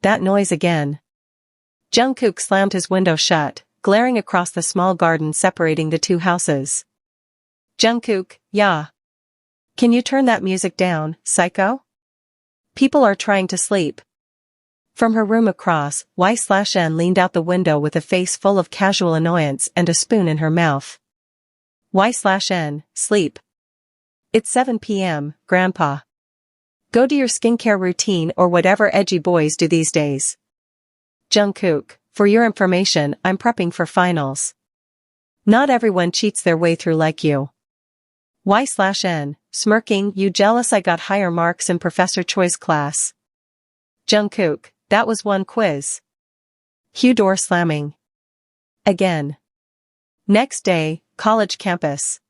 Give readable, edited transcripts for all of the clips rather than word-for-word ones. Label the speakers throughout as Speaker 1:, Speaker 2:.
Speaker 1: that noise again. Jungkook slammed his window shut, glaring across the small garden separating the two houses. Jungkook, yeah. Can you turn that music down, psycho? People are trying to sleep. From her room across, Y/N leaned out the window with a face full of casual annoyance and a spoon in her mouth. Y/N, sleep. It's 7 p.m., Grandpa. Go do your skincare routine or whatever edgy boys do these days. Jungkook, for your information, I'm prepping for finals. Not everyone cheats their way through like you. Y/N, smirking, you jealous I got higher marks in Professor Choi's class? Jungkook, that was one quiz. Hugh door slamming. Again. Next day, college campus.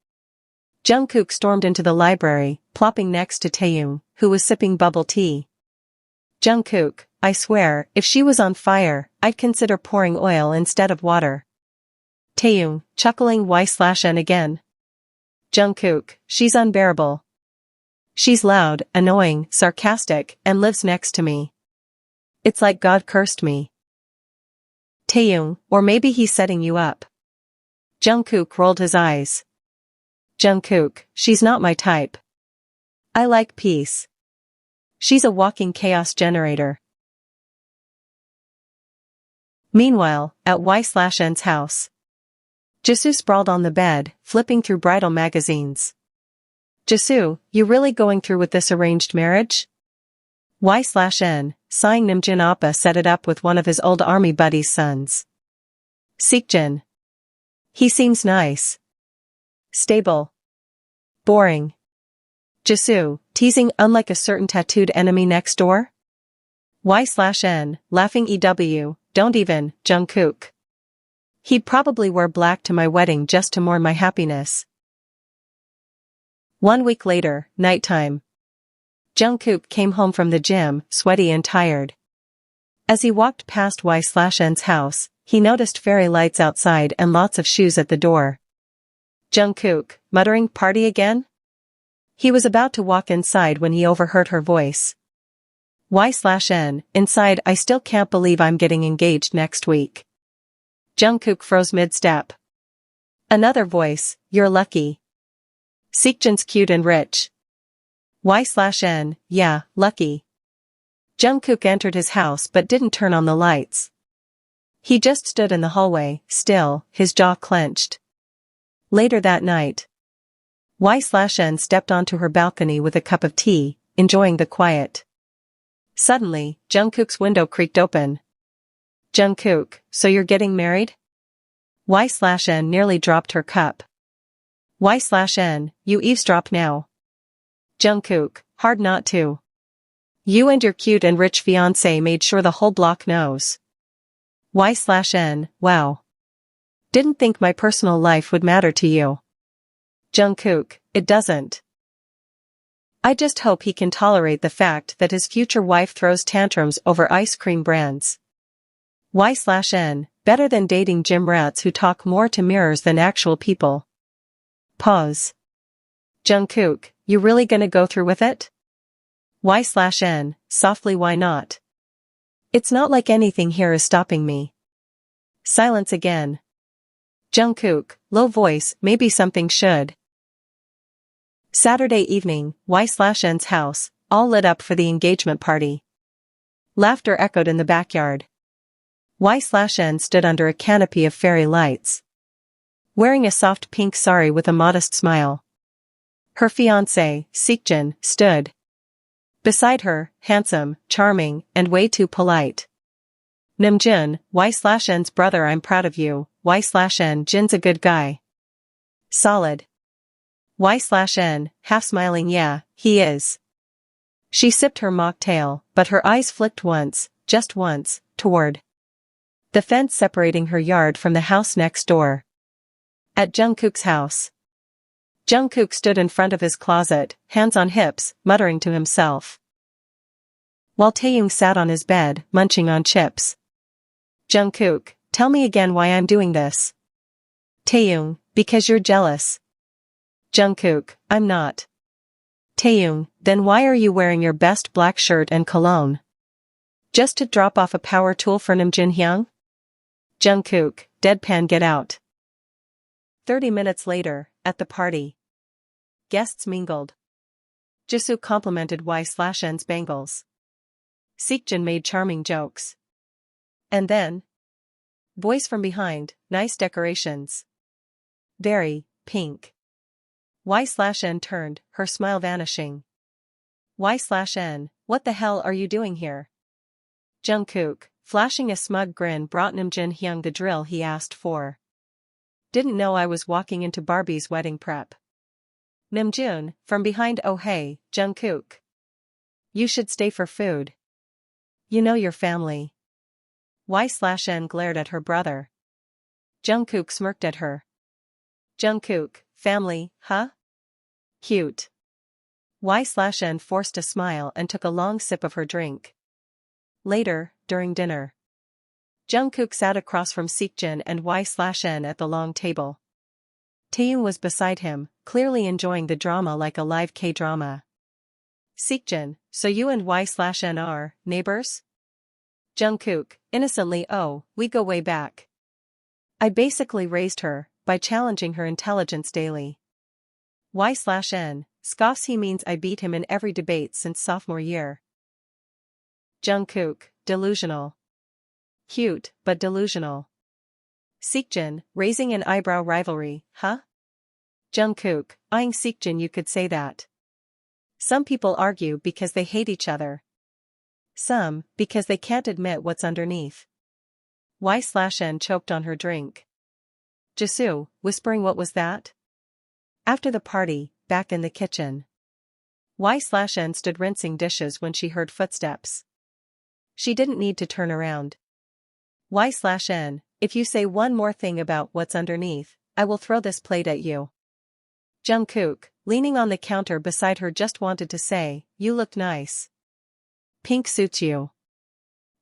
Speaker 1: Jungkook stormed into the library, plopping next to Taeyoung, who was sipping bubble tea. Jungkook, I swear, if she was on fire, I'd consider pouring oil instead of water. Taeyoung, chuckling Y/N again. Jungkook, she's unbearable. She's loud, annoying, sarcastic, and lives next to me. It's like God cursed me. Taeyoung, or maybe he's setting you up. Jungkook rolled his eyes. Jungkook, she's not my type. I like peace. She's a walking chaos generator. Meanwhile, at Y/N's house. Jisoo sprawled on the bed, flipping through bridal magazines. Jisoo, you really going through with this arranged marriage? Y/N, sighing, Namjoon Oppa set it up with one of his old army buddies' sons. Seokjin. He seems nice. Stable. Boring. Jisoo, teasing, unlike a certain tattooed enemy next door? Y/N, laughing, don't even, Jungkook. He'd probably wear black to my wedding just to mourn my happiness. 1 week later, nighttime. Jungkook came home from the gym, sweaty and tired. As he walked past Y/N's house, he noticed fairy lights outside and lots of shoes at the door. Jungkook, muttering, party again? He was about to walk inside when he overheard her voice. Y/N, inside, I still can't believe I'm getting engaged next week. Jungkook froze mid-step. Another voice, you're lucky. Seokjin's cute and rich. Y/N, yeah, lucky. Jungkook entered his house but didn't turn on the lights. He just stood in the hallway, still, his jaw clenched. Later that night. Y/N stepped onto her balcony with a cup of tea, enjoying the quiet. Suddenly, Jungkook's window creaked open. Jungkook, so you're getting married? Y/N nearly dropped her cup. Y/N, you eavesdrop now. Jungkook, hard not to. You and your cute and rich fiancé made sure the whole block knows. Y/N, wow. Didn't think my personal life would matter to you. Jungkook, it doesn't. I just hope he can tolerate the fact that his future wife throws tantrums over ice cream brands. Y/N, better than dating gym rats who talk more to mirrors than actual people. Pause. Jungkook, you really gonna go through with it? Y/N, softly, why not? It's not like anything here is stopping me. Silence again. Jungkook, low voice, maybe something should. Saturday evening, Y/N's house, all lit up for the engagement party. Laughter echoed in the backyard. Y/N stood under a canopy of fairy lights. Wearing a soft pink sari with a modest smile. Her fiancé, Seokjin, stood. Beside her, handsome, charming, and way too polite. Namjoon, Y/N's brother, I'm proud of you, Y/N, Jin's a good guy. Solid. Y/N, half smiling, yeah, he is. She sipped her mocktail, but her eyes flicked once, just once, toward the fence separating her yard from the house next door. At Jungkook's house. Jungkook stood in front of his closet, hands on hips, muttering to himself. While Taeyoung sat on his bed, munching on chips. Jungkook, tell me again why I'm doing this. Taeyoung, because you're jealous. Jungkook, I'm not. Taeyoung, then why are you wearing your best black shirt and cologne? Just to drop off a power tool for Nam Jin-hyung? Jungkook, deadpan get out. 30 minutes later, at the party. Guests mingled. Jisoo complimented Y/N's bangles. Seokjin made charming jokes. And then? Voice from behind, nice decorations. Very, pink. Y/N turned, her smile vanishing. Y/N, what the hell are you doing here? Jungkook, flashing a smug grin, brought Nam Jin-hyung the drill he asked for. Didn't know I was walking into Barbie's wedding prep. Namjoon, from behind, oh hey, Jungkook. You should stay for food. You know your family. Y/N glared at her brother. Jungkook smirked at her. Jungkook, family, huh? Cute. Y/N forced a smile and took a long sip of her drink. Later, during dinner. Jungkook sat across from Seokjin and Y/N at the long table. Taeyoon was beside him, clearly enjoying the drama like a live K-drama. Seokjin, so you and Y/N are neighbors? Jungkook, innocently, oh, we go way back. I basically raised her, by challenging her intelligence daily. Y/N, scoffs, he means I beat him in every debate since sophomore year. Jungkook, delusional. Cute, but delusional. Seokjin, raising an eyebrow, rivalry, huh? Jungkook, eyeing Seokjin, you could say that. Some people argue because they hate each other. Some, because they can't admit what's underneath. Y/N choked on her drink. Jisoo, whispering, what was that? After the party, back in the kitchen. Y/N stood rinsing dishes when she heard footsteps. She didn't need to turn around. Y/N, if you say one more thing about what's underneath, I will throw this plate at you. Jungkook, leaning on the counter beside her, just wanted to say, you look nice. Pink suits you.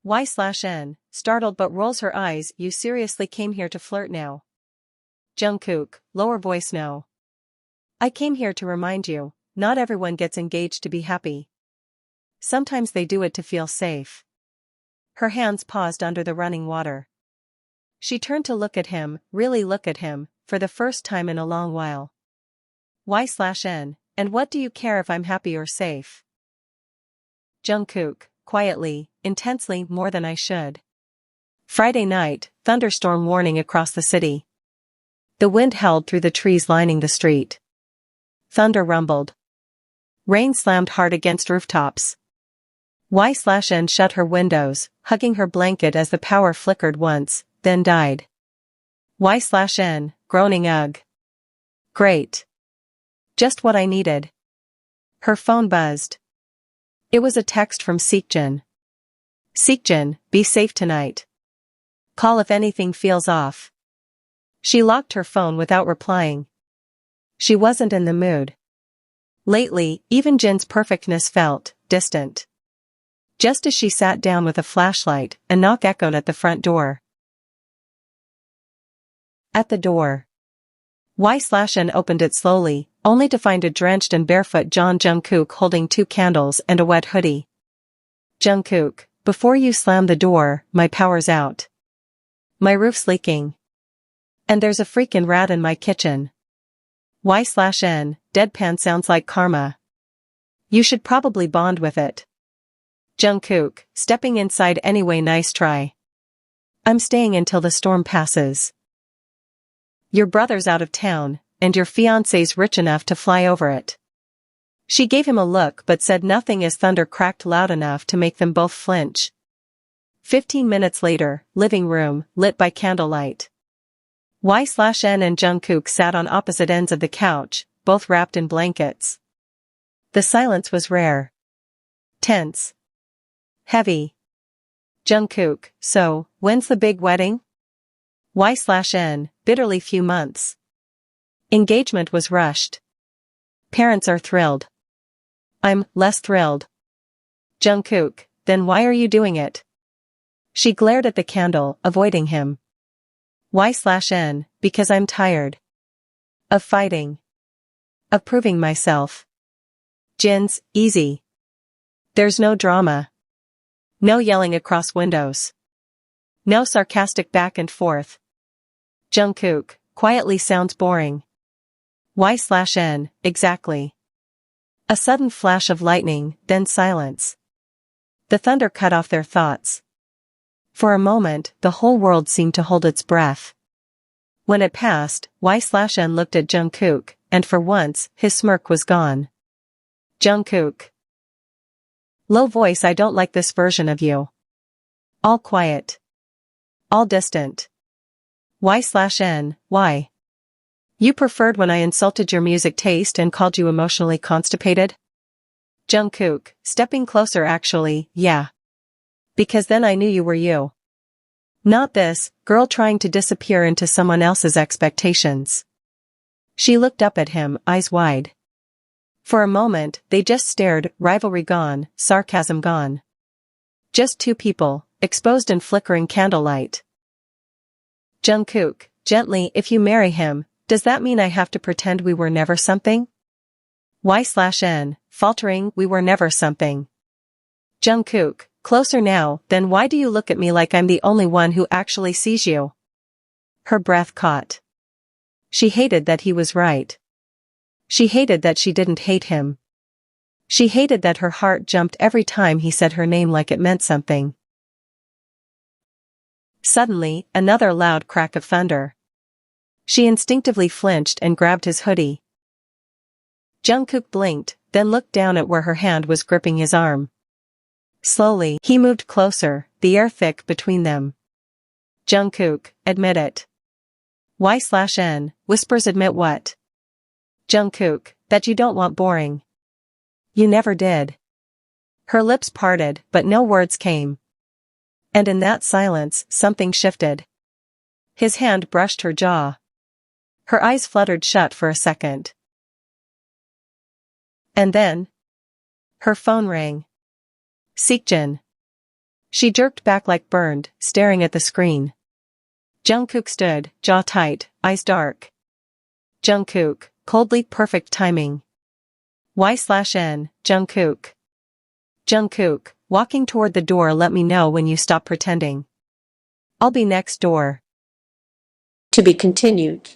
Speaker 1: Y/N, startled but rolls her eyes, you seriously came here to flirt now? Jungkook, lower voice, no. I came here to remind you, not everyone gets engaged to be happy. Sometimes they do it to feel safe. Her hands paused under the running water. She turned to look at him, really look at him, for the first time in a long while. Y/N, and what do you care if I'm happy or safe? Jungkook, quietly, intensely, more than I should. Friday night, thunderstorm warning across the city. The wind howled through the trees lining the street. Thunder rumbled. Rain slammed hard against rooftops. Y/N shut her windows, hugging her blanket as the power flickered once, then died. Y/N, groaning, ugh. Great. Just what I needed. Her phone buzzed. It was a text from Seokjin. Seokjin, be safe tonight. Call if anything feels off. She locked her phone without replying. She wasn't in the mood. Lately, even Jin's perfectness felt distant. Just as she sat down with a flashlight, a knock echoed at the front door. At the door. Y/N opened it slowly, only to find a drenched and barefoot Jeon Jungkook holding 2 candles and a wet hoodie. Jungkook, before you slam the door, my power's out. My roof's leaking. And there's a freaking rat in my kitchen. Y/N, deadpan, sounds like karma. You should probably bond with it. Jungkook, stepping inside anyway, nice try. I'm staying until the storm passes. Your brother's out of town, and your fiancé's rich enough to fly over it. She gave him a look but said nothing as thunder cracked loud enough to make them both flinch. 15 minutes later, living room, lit by candlelight. Y/N and Jungkook sat on opposite ends of the couch, both wrapped in blankets. The silence was rare. Tense. Heavy. Jungkook, so, when's the big wedding? Y/N, bitterly, few months. Engagement was rushed. Parents are thrilled. I'm less thrilled. Jungkook, then why are you doing it? She glared at the candle, avoiding him. Y/N, because I'm tired. Of fighting. Of proving myself. Jin's, easy. There's no drama. No yelling across windows. No sarcastic back and forth. Jungkook, quietly sounds boring. Y/N, exactly. A sudden flash of lightning, then silence. The thunder cut off their thoughts. For a moment, the whole world seemed to hold its breath. When it passed, Y/N looked at Jungkook, and for once, his smirk was gone. Jungkook. Low voice, I don't like this version of you. All quiet. All distant. Y/N, why? You preferred when I insulted your music taste and called you emotionally constipated? Jungkook, stepping closer actually, yeah. Because then I knew you were you. Not this girl trying to disappear into someone else's expectations. She looked up at him, eyes wide. For a moment, they just stared, rivalry gone, sarcasm gone. Just two people, exposed in flickering candlelight. Jungkook, gently, if you marry him, does that mean I have to pretend we were never something? Y/N, faltering, we were never something. Jungkook, closer now, then why do you look at me like I'm the only one who actually sees you? Her breath caught. She hated that he was right. She hated that she didn't hate him. She hated that her heart jumped every time he said her name like it meant something. Suddenly, another loud crack of thunder. She instinctively flinched and grabbed his hoodie. Jungkook blinked, then looked down at where her hand was gripping his arm. Slowly, he moved closer, the air thick between them. Jungkook, admit it. Y/N, whispers admit what? Jungkook, that you don't want boring. You never did. Her lips parted, but no words came. And in that silence, something shifted. His hand brushed her jaw. Her eyes fluttered shut for a second. And then, her phone rang. Seokjin. She jerked back like burned, staring at the screen. Jungkook stood, jaw tight, eyes dark. Jungkook, coldly perfect timing. Y/N, Jungkook. Jungkook, walking toward the door, let me know when you stop pretending. I'll be next door.
Speaker 2: To be continued.